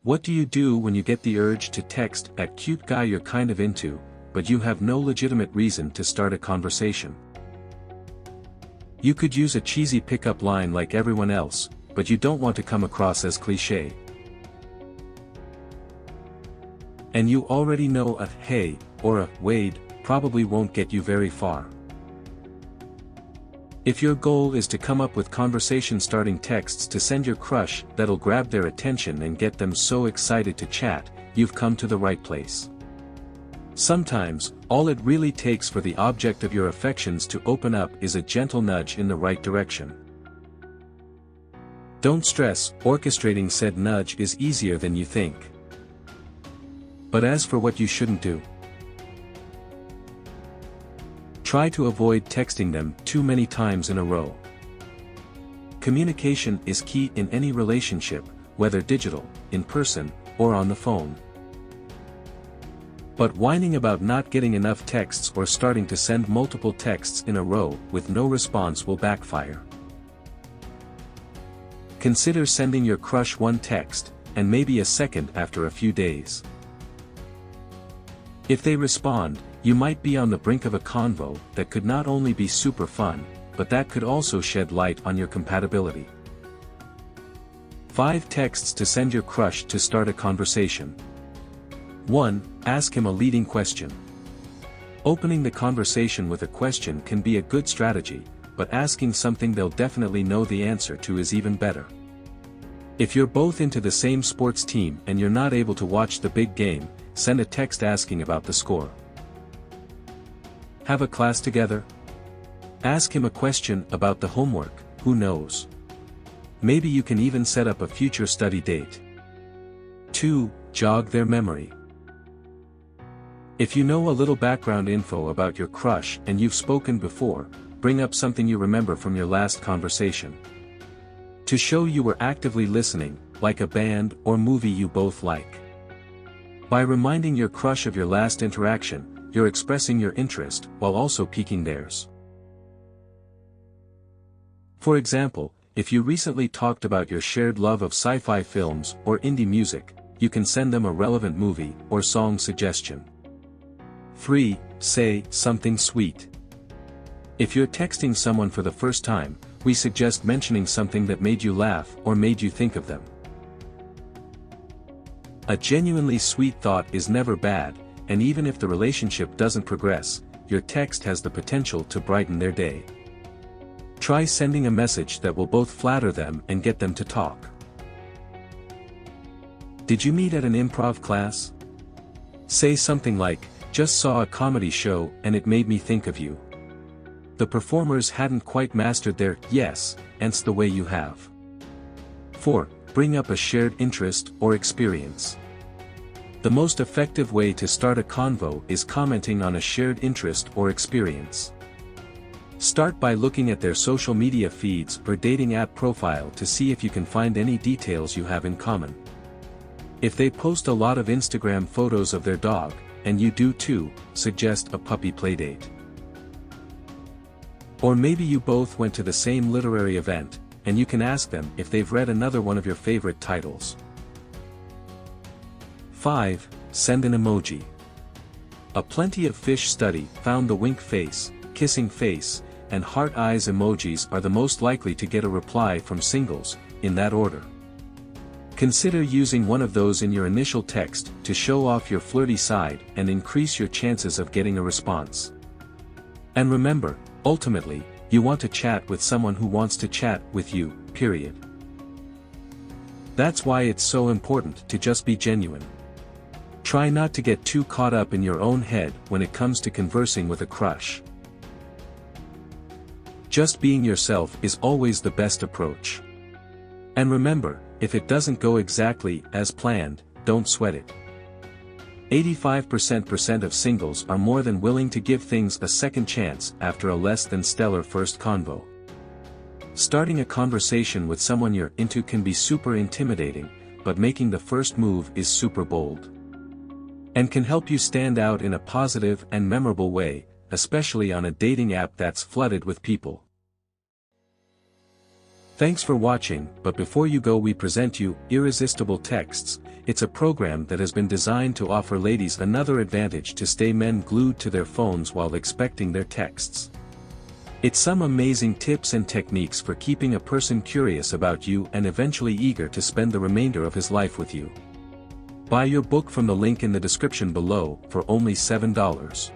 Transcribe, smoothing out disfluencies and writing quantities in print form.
What do you do when you get the urge to text that cute guy you're kind of into, but you have no legitimate reason to start a conversation? You could use a cheesy pickup line like everyone else, but you don't want to come across as cliché. And you already know a "hey" or a "Wade" probably won't get you very far. If your goal is to come up with conversation-starting texts to send your crush that'll grab their attention and get them so excited to chat, you've come to the right place. Sometimes, all it really takes for the object of your affections to open up is a gentle nudge in the right direction. Don't stress, orchestrating said nudge is easier than you think. But as for what you shouldn't do, try to avoid texting them too many times in a row. Communication is key in any relationship, whether digital, in person, or on the phone. But whining about not getting enough texts or starting to send multiple texts in a row with no response will backfire. Consider sending your crush one text, and maybe a second after a few days. If they respond, you might be on the brink of a convo that could not only be super fun, but that could also shed light on your compatibility. 5 texts to send your crush to start a conversation. 1. Ask him a leading question. Opening the conversation with a question can be a good strategy, but asking something they'll definitely know the answer to is even better. If you're both into the same sports team and you're not able to watch the big game, send a text asking about the score. Have a class together? Ask him a question about the homework, who knows? Maybe you can even set up a future study date. 2. Jog their memory. If you know a little background info about your crush and you've spoken before, bring up something you remember from your last conversation. To show you were actively listening, like a band or movie you both like. By reminding your crush of your last interaction, you're expressing your interest while also piquing theirs. For example, if you recently talked about your shared love of sci-fi films or indie music, you can send them a relevant movie or song suggestion. 3. Say something sweet. If you're texting someone for the first time, we suggest mentioning something that made you laugh or made you think of them. A genuinely sweet thought is never bad, and even if the relationship doesn't progress, your text has the potential to brighten their day. Try sending a message that will both flatter them and get them to talk. Did you meet at an improv class? Say something like, "Just saw a comedy show and it made me think of you." The performers hadn't quite mastered their "yes" hence the way you have. 4. Bring up a shared interest or experience. The most effective way to start a convo is commenting on a shared interest or experience. Start by looking at their social media feeds or dating app profile to see if you can find any details you have in common. If they post a lot of Instagram photos of their dog, and you do too, suggest a puppy playdate. Or maybe you both went to the same literary event, and you can ask them if they've read another one of your favorite titles. 5. Send an emoji. A Plenty of Fish study found the wink face, kissing face, and heart eyes emojis are the most likely to get a reply from singles, in that order. Consider using one of those in your initial text to show off your flirty side and increase your chances of getting a response. And remember, ultimately, you want to chat with someone who wants to chat with you, period. That's why it's so important to just be genuine. Try not to get too caught up in your own head when it comes to conversing with a crush. Just being yourself is always the best approach. And remember, if it doesn't go exactly as planned, don't sweat it. 85% of singles are more than willing to give things a second chance after a less than stellar first convo. Starting a conversation with someone you're into can be super intimidating, but making the first move is super bold. And can help you stand out in a positive and memorable way, especially on a dating app that's flooded with people. Thanks for watching, but before you go we present you, Irresistible Texts. It's a program that has been designed to offer ladies another advantage to stay men glued to their phones while expecting their texts. It's some amazing tips and techniques for keeping a person curious about you and eventually eager to spend the remainder of his life with you. Buy your book from the link in the description below for only $7.